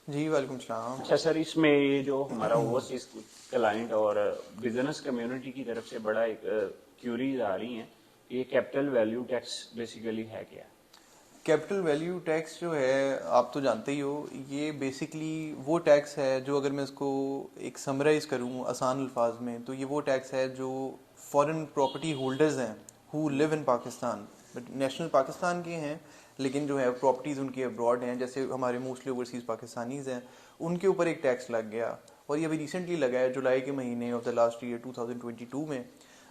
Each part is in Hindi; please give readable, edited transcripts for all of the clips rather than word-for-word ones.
जी वालेकुम सलाम। अच्छा सर, इसमें ये जो हमारा ओवरसीज क्लाइंट और बिजनेस कम्युनिटी की तरफ से बड़ा एक क्यूरीज आ रही हैं, ये कैपिटल वैल्यू टैक्स बेसिकली है क्या? कैपिटल वैल्यू टैक्स जो है आप तो जानते ही हो, ये बेसिकली वो टैक्स है जो, अगर मैं इसको एक समराइज करूँ आसान अल्फाज में, तो ये वो टैक्स है जो फॉरेन प्रॉपर्टी होल्डर्स हैं who live in Pakistan, but national Pakistan के हैं, लेकिन जो है प्रॉपर्टीज़ उनकी अब्रॉड हैं, जैसे हमारे मोस्टली ओवरसीज़ पाकिस्तानीज़ हैं, उनके ऊपर एक टैक्स लग गया। और ये अभी रिसेंटली लगा है, जुलाई के महीने ऑफ द लास्ट ईयर 2022 में,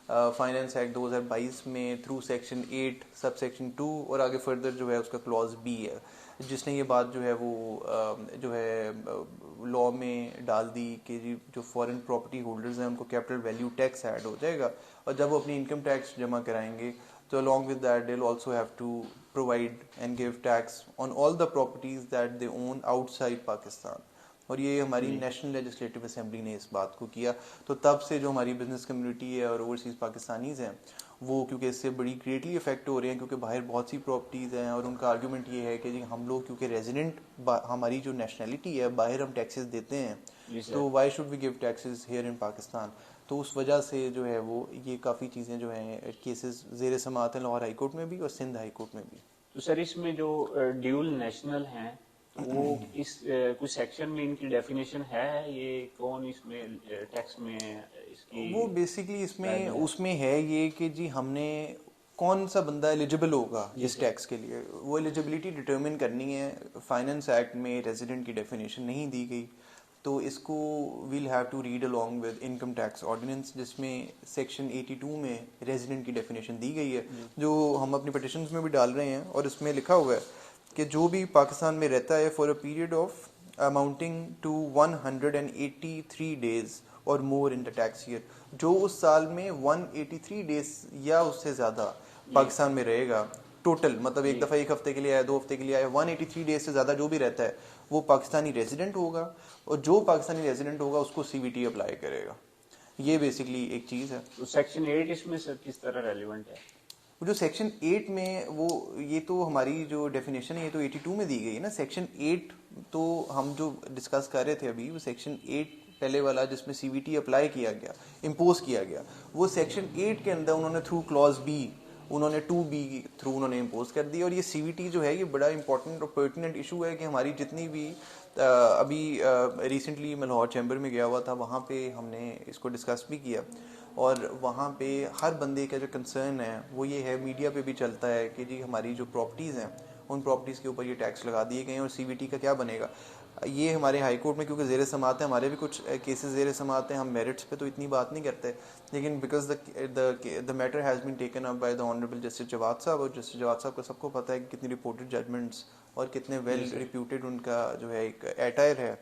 फाइनेंस एक्ट 2022 में, थ्रू सेक्शन 8 सब सेक्शन 2 और आगे फर्दर जो है उसका क्लॉज बी है, जिसने ये बात जो है वो जो है लॉ में डाल दी कि जी जो फॉरेन प्रॉपर्टी होल्डर्स हैं उनको कैपिटल वैल्यू टैक्स ऐड हो जाएगा, और जब वो अपनी इनकम टैक्स जमा कराएंगे तो along with that they also have to provide and give tax on all the properties that they own outside Pakistan. और ये हमारी जी। नेशनल लेजिस्लेटिव असेंबली ने इस बात को किया। तो तब से जो हमारी बिजनेस कम्युनिटी है और ओवरसीज़ पाकिस्तानीज़ हैं, वो क्योंकि इससे बड़ी ग्रेटली इफेक्ट हो रहे हैं, क्योंकि बाहर बहुत सी प्रॉपर्टीज़ हैं और उनका आर्गूमेंट ये है कि जी हम लोग क्योंकि रेजिडेंट, हमारी जो नेशनैलिटी है, बाहर हम टैक्सेस देते हैं, जी तो sir. Why should we give taxes here in Pakistan. तो उस वजह से जो है वो ये काफ़ी चीज़ें जो हैं केसेस ज़ेर समाअत हैं लाहौर हाई कोर्ट में भी और सिंध हाई कोर्ट में भी। तो सर, इसमें जो ड्यूल नेशनल हैं, तो वो इस कुछ सेक्शन में इनकी डेफिनेशन है, ये कौन इसमें टैक्स में इसकी वो बेसिकली इसमें लायबल है? उसमें है ये कि जी हमने कौन सा बंदा एलिजिबल होगा जी इस सर। टैक्स के लिए, वो एलिजिबिलिटी डिटरमिन करनी है। फाइनेंस एक्ट में रेजिडेंट की डेफिनेशन नहीं दी गई, तो इसको we'll have to read along with income tax ordinance, जिसमें सेक्शन 82 में रेजिडेंट की डेफिनेशन दी गई है, जी। जो हम अपनी पटिशन्स में भी डाल रहे हैं। और इसमें लिखा हुआ है कि जो भी पाकिस्तान में रहता है for a period of amounting to 183 days और more in the tax year, जो उस साल में 183 डेज या उससे ज़्यादा जी। पाकिस्तान में रहेगा टोटल, मतलब एक जी। दफ़ा एक हफ्ते के लिए आया, 2 हफ्ते के लिए आया, 183 डेज से ज़्यादा जो भी रहता है वो पाकिस्तानी रेजिडेंट होगा, और जो पाकिस्तानी रेजिडेंट होगा उसको सीवीटी अप्लाई करेगा। ये बेसिकली एक चीज़ है। तो सेक्शन 8 इसमें सर किस तरह रेलिवेंट है? वो जो सेक्शन 8 में, वो ये तो हमारी जो डेफिनेशन है ये तो 82 में दी गई है ना। सेक्शन 8 तो हम जो डिस्कस कर रहे थे अभी, वो सेक्शन 8 पहले वाला जिसमें सीवीटी अप्लाई किया गया, इम्पोज किया गया, वो सेक्शन 8 के अंदर उन्होंने थ्रू क्लॉज बी, उन्होंने 2B थ्रू उन्होंने इम्पोज कर दिया। और ये सीवीटी जो है ये बड़ा इंपॉर्टेंट और पर्टिनेंट इशू है कि हमारी जितनी भी अभी रिसेंटली मैं लाहौर चैम्बर में गया हुआ था, वहाँ पे हमने इसको डिस्कस भी किया, और वहाँ पे हर बंदे का जो कंसर्न है वो ये है, मीडिया पे भी चलता है कि जी हमारी जो प्रॉपर्टीज़ हैं उन प्रॉपर्टीज़ के ऊपर ये टैक्स लगा दिए गए हैं और सीवीटी का क्या बनेगा। ये हमारे हाई कोर्ट में क्योंकि ज़ेर समाअत है, हमारे भी कुछ केसेस ज़ेर समाअत हैं, हम मेरिट्स पे तो इतनी बात नहीं करते, लेकिन because the matter has been taken up by the honourable justice Jawad साहब, और जस्टिस जवाद साहब को सबको पता है कि कितनी रिपोर्टेड जजमेंट्स और कितने जी वेल सर। रिप्यूटेड उनका जो है एक एटायर है।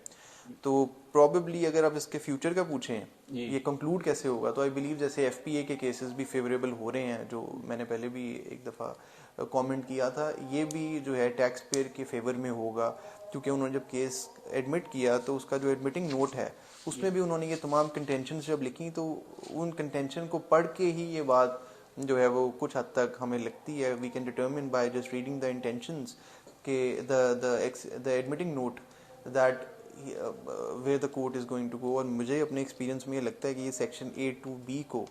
तो प्रॉबेबली अगर आप इसके फ्यूचर का पूछें, जी। ये कंक्लूड कैसे होगा, तो आई बिलीव जैसे एफपीए के केसेस भी फेवरेबल हो रहे हैं, जो मैंने पहले भी एक दफ़ा कमेंट किया था, ये भी जो है टैक्स पेयर के फेवर में होगा, क्योंकि उन्होंने जब केस एडमिट किया तो उसका जो एडमिटिंग नोट है जी। उसमें भी उन्होंने ये तमाम कंटेंशन जब लिखी, तो उन कंटेंशन को पढ़ के ही ये बात जो है वो कुछ हद तक हमें लगती है, we can determine by just reading the intentions के the admitting note that where the court is going to go. और मुझे अपने एक्सपीरियंस में ये लगता है कि ये सेक्शन 8(2)(b) को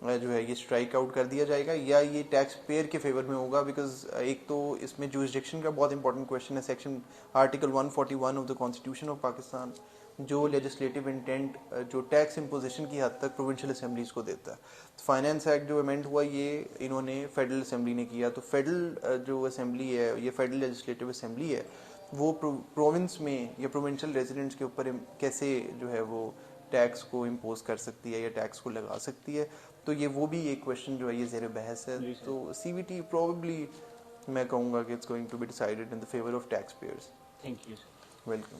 जो है ये स्ट्राइक आउट कर दिया जाएगा, या ये टैक्स पेयर के फेवर में होगा, बिकॉज एक तो इसमें जुरिसडिक्शन का बहुत इंपॉर्टेंट क्वेश्चन है। Section article 141 of the constitution of Pakistan जो लेजिस्लेटिव इंटेंट जो टैक्स इम्पोजिशन की हद तक प्रोविंशियल असेंबलीज को देता है। फाइनेंस एक्ट जो अमेंड हुआ ये इन्होंने फेडरल असेंबली ने किया, तो फेडरल जो असेंबली है, ये फेडरल लेजिस्लेटिव असेंबली है, वो प्रोविंस में या प्रोविंशियल रेजिडेंट्स के ऊपर कैसे जो है वो टैक्स को इम्पोज कर सकती है या टैक्स को लगा सकती है। तो ये वो भी एक क्वेश्चन जो है ये ज़ेर बहस है। जी सर। तो सीवीटी प्रोबेबली मैं कहूँगा कि it's going to be decided in the favour of tax payers. Thank you sir. Welcome.